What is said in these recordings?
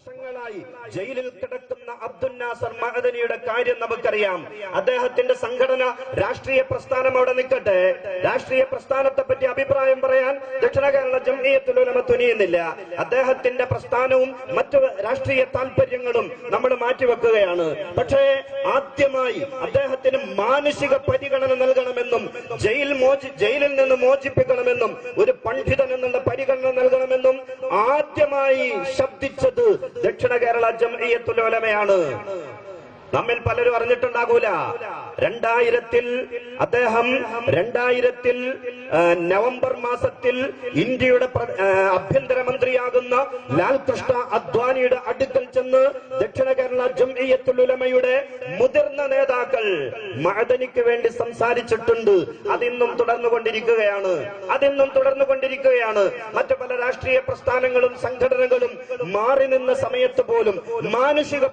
വർഷങ്ങളായി ജയിലിൽ കിടക്കുന്ന അബ്ദുൽ നാസർ മഅദനിയുടെ കാര്യം നമുക്കറിയാം. അദ്ദേഹത്തിന്റെ സംഘടന രാഷ്ട്രീയ പ്രസ്ഥാനം അവിടെ നിൽക്കട്ടെ, രാഷ്ട്രീയ പ്രസ്ഥാനത്തെ പറ്റി അഭിപ്രായം പറയാൻ ദക്ഷിണ കേരള ജംഇയ്യത്തുൽ ഉലമ തുനിയുന്നില്ല. അദ്ദേഹത്തിന്റെ പ്രസ്ഥാനവും മറ്റു രാഷ്ട്രീയ താല്പര്യങ്ങളും നമ്മൾ മാറ്റിവെക്കുകയാണ്. പക്ഷേ ആദ്യമായി അദ്ദേഹത്തിന് മാനസിക പരിഗണന നൽകണമെന്നും ജയിലിൽ നിന്ന് മോചിപ്പിക്കണമെന്നും ഒരു പണ്ഡിതൻ എന്നുള്ള പരിഗണന നൽകണമെന്നും ആദ്യമായി ശബ്ദിച്ചത് ദക്ഷിണ കേരള ജംഇയ്യത്തുൽ ഉലമയാണ്. നമ്മിൽ പലരും അറിഞ്ഞിട്ടുണ്ടാകൂല, 2000 അദ്ദേഹം നവംബർ മാസത്തിൽ ഇന്ത്യയുടെ ആഭ്യന്തരമന്ത്രിയാകുന്ന ലാൽ കൃഷ്ണ അദ്വാനിയുടെ അടുക്കൽ ചെന്ന് ദക്ഷിണ കേരള ജംഇയ്യത്തുൽ ഉലമയുടെ മുതിർന്ന നേതാക്കൾ മഅദനിക്ക് വേണ്ടി സംസാരിച്ചിട്ടുണ്ട്. അതിന്നും തുടർന്നുകൊണ്ടിരിക്കുകയാണ്. മറ്റു പല രാഷ്ട്രീയ പ്രസ്ഥാനങ്ങളും സംഘടനകളും മാറി നിന്ന സമയത്ത് പോലും മാനുഷിക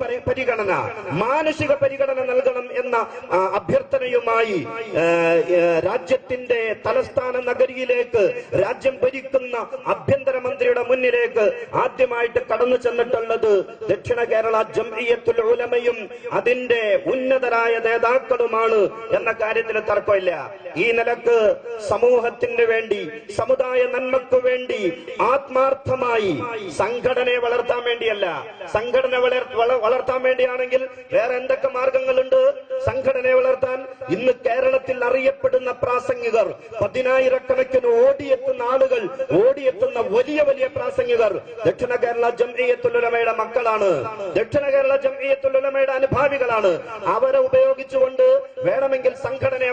പരിഗണന നൽകണം എന്ന അഭ്യർത്ഥനയുമായി രാജ്യത്തിന്റെ തലസ്ഥാന നഗരിയിലേക്ക് രാജ്യം ഭരിക്കുന്ന ആഭ്യന്തരമന്ത്രിയുടെ മുന്നിലേക്ക് ആദ്യമായിട്ട് കടന്നു ചെന്നിട്ടുള്ളത് ദക്ഷിണ കേരള ജംഇയ്യത്തുൽ ഉലമയും അതിന്റെ ഉന്നതരായ നേതാക്കളുമാണ് എന്ന കാര്യത്തിൽ തർക്കമില്ല. ഈ നിലക്ക് സമൂഹത്തിന് വേണ്ടി, സമുദായ നന്മയ്ക്കു വേണ്ടി ആത്മാർത്ഥമായി സംഘടനയെ വളർത്താൻ വേണ്ടിയല്ല, സംഘടന വളർത്താൻ വേണ്ടിയാണെങ്കിൽ വേറെ എന്തൊക്കെ മാർഗങ്ങളുണ്ട് സംഘടനയെ വളർത്താൻ? ഇന്ന് കേരളത്തിൽ അറിയപ്പെടുന്ന പ്രാസംഗികർ, 10,000-കണക്കിന് ഓടിയെത്തുന്ന വലിയ പ്രാസംഗികർ ദക്ഷിണ കേരള ജംഇയ്യത്തുൽ ഉലമയുടെ മക്കളാണ്, ദക്ഷിണ കേരള ജംഇയ്യത്തുൽ ഉലമയുടെ അനുഭാവികളാണ്. അവരെ ഉപയോഗിച്ചുകൊണ്ട് വേണമെങ്കിൽ സംഘടനയെ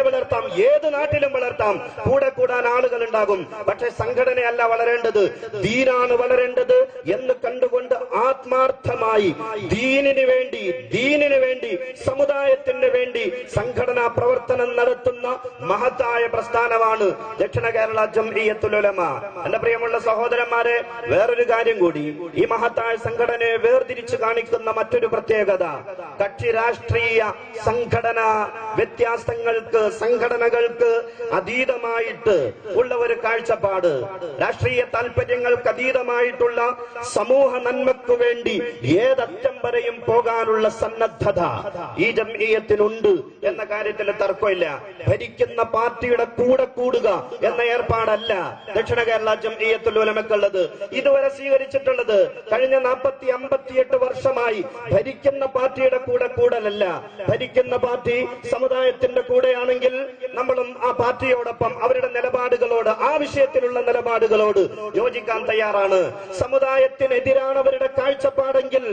വളർത്താം, ഏത് നാട്ടിലും വളർത്താം. കൂടെ കൂടാൻ ആളുകൾ ഉണ്ടാകും. പക്ഷെ സംഘടനയല്ല വളരേണ്ടത്, ദീനാണ് വളരേണ്ടത് എന്ന് കണ്ടുകൊണ്ട് ആത്മാർത്ഥമായി ദീനിന് വേണ്ടി സമുദായത്തിന് വേണ്ടി സംഘടനാ പ്രവർത്തനം നടത്തുന്ന മഹത്തായ പ്രസ്ഥാനമാണ് ദക്ഷിണ കേരള ജംഇയ്യത്തുൽ ഉലമ. എന്റെ പ്രിയമുള്ള സഹോദരന്മാരെ, വേറൊരു കാര്യം കൂടി, ഈ മഹത്തായ സംഘടനയെ വേർതിരിച്ചു കാണിക്കുന്ന മറ്റൊരു പ്രത്യേകത, കക്ഷി രാഷ്ട്രീയ സംഘടനാ വ്യത്യാസങ്ങൾക്ക്, സംഘടനകൾക്ക് അതീതമായിട്ട് ഉള്ള ഒരു കാഴ്ചപ്പാട്, രാഷ്ട്രീയ താല്പര്യങ്ങൾക്ക് അതീതമായിട്ടുള്ള സമൂഹ നന്മയ്ക്കു വേണ്ടി ഏതറ്റം വരെയും പോകാനുള്ള സന്നദ്ധത ഈ ജംഇയ്യത്തിനുണ്ട് എന്ന കാര്യത്തിൽ തർക്കമില്ല. ഭരിക്കുന്ന പാർട്ടിയുടെ കൂടെ കൂടുക എന്ന ഏർപ്പാടല്ല ദക്ഷിണ കേരള ജംഇയ്യത്തുൽ ഉലമക്കുള്ളത്. ഇതുവരെ സ്വീകരിച്ചിട്ടുള്ളത് കഴിഞ്ഞ 40-58 വർഷമായി ഭരിക്കുന്ന പാർട്ടിയുടെ കൂടെ കൂടലല്ല. ഭരിക്കുന്ന പാർട്ടി സമുദായത്തിന്റെ കൂടെയാണെങ്കിൽ നമ്മളും ആ പാർട്ടിയോടൊപ്പം അവരുടെ നിലപാടുകളോട്, ആ വിഷയത്തിലുള്ള നിലപാടുകളോട് യോജിക്കാൻ തയ്യാറാണ്. സമുദായത്തിനെതിരാണ് അവരുടെ കാഴ്ചപ്പാടെങ്കിൽ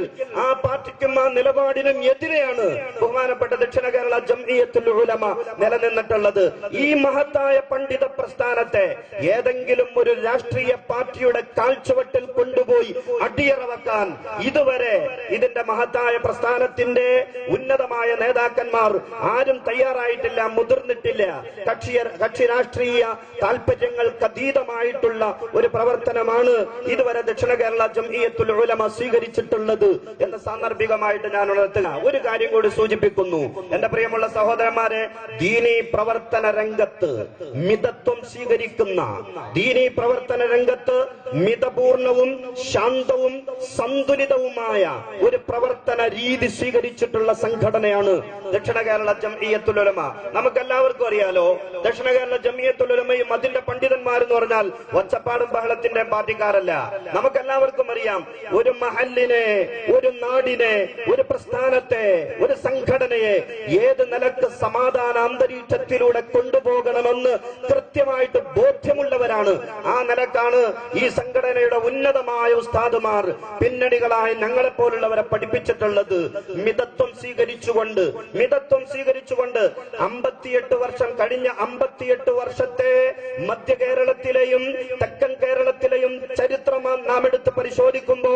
ആ പാർട്ടിക്കും ആ നിലപാടിനും എതിരെയാണ് ബഹുമാനപ്പെട്ട ദക്ഷിണ കേരള ജംഇയ്യത്തുൽ ഉലമ നിലനിന്നിട്ടുള്ളത്. ഈ മഹത്തായ പണ്ഡിത പ്രസ്ഥാനത്തെ ഏതെങ്കിലും ഒരു രാഷ്ട്രീയ പാർട്ടിയുടെ കാൽച്ചുവട്ടിൽ കൊണ്ടുപോയി അടിയറവെക്കാൻ ഇതുവരെ ഇതിന്റെ മഹത്തായ പ്രസ്ഥാനത്തിന്റെ ഉന്നതമായ നേതാക്കന്മാർ ആരും തയ്യാറായിട്ടില്ല, മുതിർന്നിട്ടില്ല. കക്ഷി രാഷ്ട്രീയ താല്പര്യങ്ങൾക്ക് അതീതമായിട്ടുള്ള ഒരു പ്രവർത്തനമാണ് ഇതുവരെ ദക്ഷിണ കേരള ജംഇയ്യത്തുൽ ഉലമ സ്വീകരിച്ചിട്ടുള്ളത് എന്ന് സാന്ദർഭികമായിട്ട് ഞാൻ ഉണർത്തുക. ഒരു കാര്യം കൂടി സൂചിപ്പിക്കുന്നു, എന്റെ പ്രിയമുള്ള സഹോദരന്മാരെ, ദീനീ പ്രവർത്തന രംഗത്ത് മിതത്വം സ്വീകരിക്കുന്ന, ദീനീ പ്രവർത്തന രംഗത്ത് മിതപൂർണവും ശാന്തവും സന്തുലിതവുമായ ഒരു പ്രവർത്തന രീതി സ്വീകരിച്ചിട്ടുള്ള സംഘടനയാണ് ദക്ഷിണ കേരള ജംഇയ്യത്തുൽ ഉലമ. നമുക്കെല്ലാവർക്കും അറിയാലോ, ദക്ഷിണ കേരള ജംഇയ്യത്തുൽ ഉലമയും അതിന്റെ പണ്ഡിതന്മാരെന്ന് പറഞ്ഞാൽ ഒച്ചപ്പാടും ബഹളത്തിന്റെ പാർട്ടിക്കാരല്ല. നമുക്കെല്ലാവർക്കും അറിയാം, ഒരു മഹല്ലിനെ, ഒരു നാടിനെ, ഒരു പ്രസ്ഥാനത്തെ, ഒരു സംഘടനയെ ഏത് നിലക്ക് സമാധാന അന്തരീക്ഷത്തിലൂടെ കൊണ്ടുപോകണമെന്ന് കൃത്യമായിട്ട് ബോധ്യമുള്ളവരാണ്. ആ നിലക്കാണ് ഈ സംഘടനയുടെ ഉന്നതമായ ഉസ്താദുമാർ, പിന്നണികളായ ഞങ്ങളെപ്പോലുള്ളവരെ പഠിപ്പിച്ചിട്ടുള്ളത്. മിതത്വം സ്വീകരിച്ചുകൊണ്ട് 58 വർഷം കഴിഞ്ഞ 58 വർഷത്തെ മധ്യ കേരളത്തിലെയും തെക്കൻ കേരളത്തിലെയും ചരിത്രം നാം എടുത്ത് പരിശോധിക്കുമ്പോ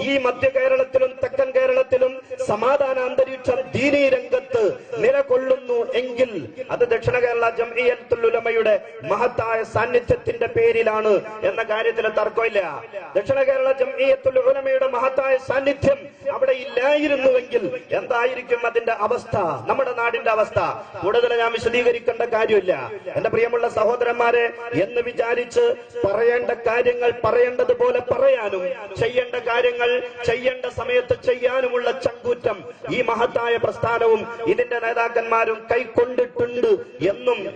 ഈ മധ്യ കേരളത്തിലും തെക്കൻ കേരളത്തിലും സമാധാന അന്തരീക്ഷം, ദീനി ദീനീ രംഗത്ത് നിലകൊള്ളുന്നു എങ്കിൽ അത് ദക്ഷിണ കേരള ജംഇയ്യത്തുൽ ഉലമയുടെ മഹത്തായ സാന്നിധ്യത്തിന്റെ പേരിലാണ് എന്ന കാര്യത്തിൽ തർക്കമില്ല. ദക്ഷിണ കേരള ജംഇയ്യത്തുൽ ഉലമയുടെ മഹത്തായ സാന്നിധ്യം അവിടെ ഇല്ലായിരുന്നുവെങ്കിൽ എന്തായിരിക്കും അതിന്റെ അവസ്ഥ, നമ്മുടെ നാടിന്റെ അവസ്ഥ? കൂടുതൽ ഞാൻ വിശദീകരിക്കേണ്ട കാര്യമില്ല. എന്റെ പ്രിയമുള്ള സഹോദരന്മാരെ, എന്ന് വിചാരിച്ച് പറയേണ്ട കാര്യങ്ങൾ പറയേണ്ടതുപോലെ പറയാനും ചെയ്യേണ്ട കാര്യങ്ങൾ ചെയ്യേണ്ട സമയത്ത് ചെയ്യാനുമുള്ള ചങ്കൂറ്റം ഈ മഹത്തായ പ്രസ്ഥാനവും ഇതിന്റെ നേതാക്കന്മാരും കൈക്കൊണ്ടിട്ടുണ്ട്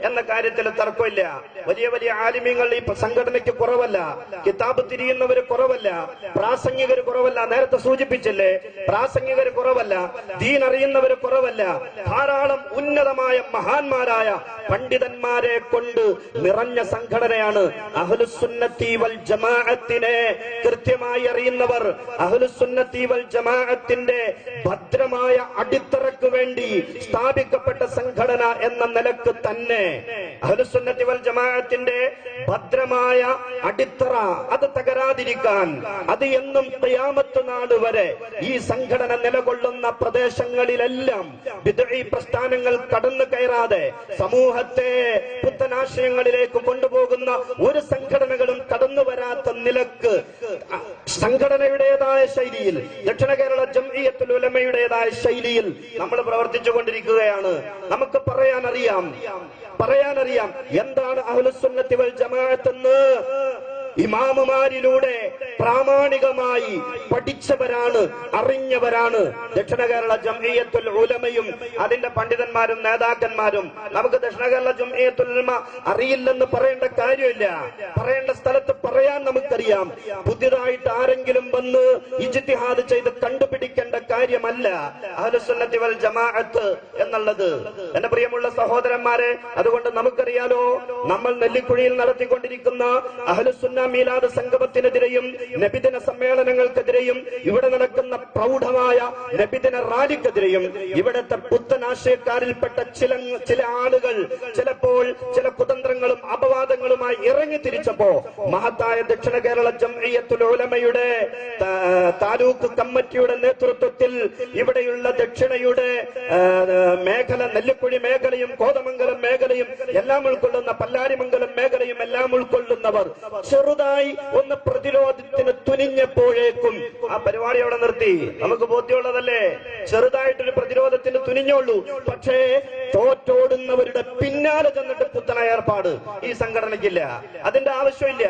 എന്ന കാര്യത്തിൽ തർക്കമില്ല. വലിയ വലിയ ആലിമീങ്ങൾ ഈ സംഘടനയ്ക്ക് കുറവല്ല, കിതാബ് തിരിയുന്നവര് കുറവല്ല, പ്രാസംഗികർ കുറവല്ല. നേരത്തെ സൂചിപ്പിച്ചില്ലേ, പ്രാസംഗികർ കുറവല്ല, ദീൻ അറിയുന്നവര് കുറവല്ല. ധാരാളം ഉന്നതമായ മഹാന്മാരായ പണ്ഡിതന്മാരെ കൊണ്ട് നിറഞ്ഞ സംഘടനയാണ്. അഹ്ലുസുന്നത്തി വൽ ജമാഅത്തിനെ കൃത്യമായി അറിയുന്നവർ, അഹ്ലുസുന്നത്തി വൽ ജമാഅത്തിന്റെ ഭദ്രമായ അടിത്തറക്ക് വേണ്ടി സ്ഥാപിക്കപ്പെട്ട സംഘടന എന്ന നിലക്ക് തന്നെ അഹ്ലുസുന്നത്തി വൽ ജമാഅത്തിന്റെ ഭദ്രമായ അടിത്തറ അത് തകരാതിരിക്കാൻ, അത് എന്നും ഖിയാമത്ത് നാൾ വരെ ഈ സംഘടന നിലകൊള്ളുന്ന പ്രദേശങ്ങളിലെല്ലാം ബിദ്ഈ പ്രസ്ഥാനങ്ങൾ കടന്നു കയറാതെ സമൂഹത്തെ പുത്തനാശയങ്ങളിലേക്ക് കൊണ്ടുപോകുന്ന ഒരു സംഘടനകളും കടന്നു വരാത്ത നിലക്ക് സംഘടനയുടേതായ ശൈലിയിൽ, ദക്ഷിണ കേരള ജംഇയ്യത്തുൽ ഉലമയുടേതായ ശൈലിയിൽ നമ്മൾ പ്രവർത്തിച്ചു കൊണ്ടിരിക്കുകയാണ്. നമുക്ക് പറയാനറിയാം എന്താണ് അഹ്ലുസുന്നത്തി വൽ ജമാഅത്ത് എന്ന്. ഇമാമുമാരിലൂടെ പ്രാമാണികമായി പഠിച്ചവരാണ്, അറിഞ്ഞവരാണ് ദക്ഷിണ കേരള ജംഇയ്യത്തുൽ ഉലമയും അതിന്റെ പണ്ഡിതന്മാരും നേതാക്കന്മാരും. നമുക്ക് ദക്ഷിണ കേരള ജംഇയ്യത്തുൽ ഉലമ അറിയില്ലെന്ന് പറയേണ്ട കാര്യമില്ല. പറയേണ്ട സ്ഥലത്ത് പറയാൻ നമുക്കറിയാം. പുതിയതായിട്ട് ആരെങ്കിലും വന്ന് ഇജ്തിഹാദ് ചെയ്ത് കണ്ടുപിടിക്കേണ്ട കാര്യമല്ല അഹ്ലുസുന്നത്തി വൽ ജമാഅത്ത് എന്നുള്ളത്. എന്റെ പ്രിയമുള്ള സഹോദരന്മാരെ, അതുകൊണ്ട് നമുക്കറിയാലോ, നമ്മൾ നെല്ലിക്കുഴിയിൽ നടത്തിക്കൊണ്ടിരിക്കുന്ന അഹ്ലുസുന്ന മീലാദ് സംഗമത്തിനെതിരെയും നബിദിന സമ്മേളനങ്ങൾക്കെതിരെയും ഇവിടെ നടക്കുന്ന പ്രൗഢമായ നബിദിന റാലിക്കെതിരെയും ഇവിടുത്തെ പുത്തനാശയക്കാരിൽപ്പെട്ട ചില ആളുകൾ ചിലപ്പോൾ ചില കുതന്ത്രങ്ങളും അപവാദങ്ങളുമായി ഇറങ്ങി തിരിച്ചപ്പോ മഹത്തായ ദക്ഷിണ കേരള ജംഇയ്യത്തുൽ ഉലമയുടെ താലൂക്ക് കമ്മിറ്റിയുടെ നേതൃത്വത്തിൽ ഇവിടെയുള്ള ദക്ഷിണയുടെ മേഖല, നെല്ലിക്കുഴി മേഖലയും കോതമംഗലം മേഖലയും എല്ലാം ഉൾക്കൊള്ളുന്ന പല്ലാരിമംഗലം മേഖലയും എല്ലാം ഉൾക്കൊള്ളുന്നവർ ചെറുതായി ഒന്ന് പ്രതിരോധത്തിന് തുനിഞ്ഞപ്പോഴേക്കും ആ പരിപാടി അവിടെ നിർത്തി. നമുക്ക് ബോധ്യമുള്ളതല്ലേ, ചെറുതായിട്ടൊരു പ്രതിരോധത്തിന് തുനിഞ്ഞോളൂ. പക്ഷേ തോറ്റോടുന്നവരുടെ പിന്നാലെ ചെന്നിട്ട് കുത്തണ ഏർപ്പാട് ഈ സംഘടനയ്ക്കില്ല, അതിന്റെ ആവശ്യമില്ല.